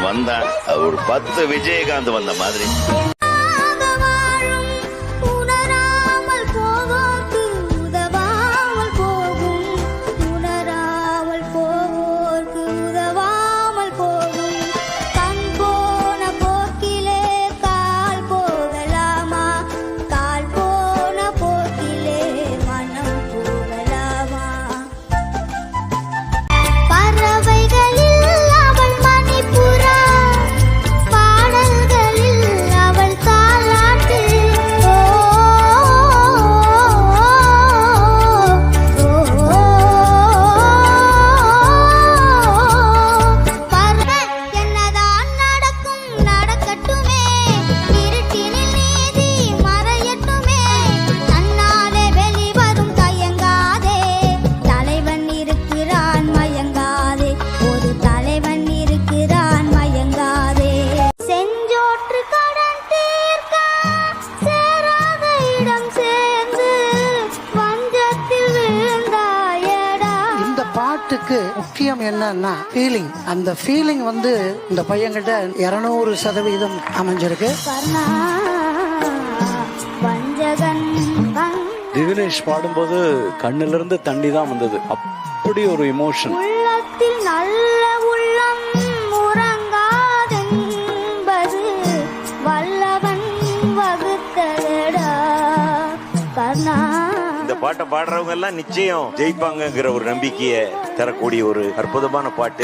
வந்தான் ஒரு 10 விஜயகாந்த் வந்த மாதிரி. முக்கியம் என்னன்னா ஃபீலிங். அந்த ஃபீலிங் வந்து இந்த பையன்கிட்ட 200% அமைஞ்சிருக்கு. திவினேஷ் பாடும்போது கண்ணுல இருந்து தண்ணி தான் வந்தது. அப்படி ஒரு எமோஷன். உள்ளத்தில் நல்ல உள்ளம் உறங்காதென்பது வல்லவன் வகுத்ததடா கர்ணா. இந்த பாட்டை பாடுறவங்க எல்லாம் நிச்சயம் ஜெயிப்பாங்கங்கிற ஒரு நம்பிக்கையை தரக்கூடிய ஒரு அற்புதமான பாட்டு.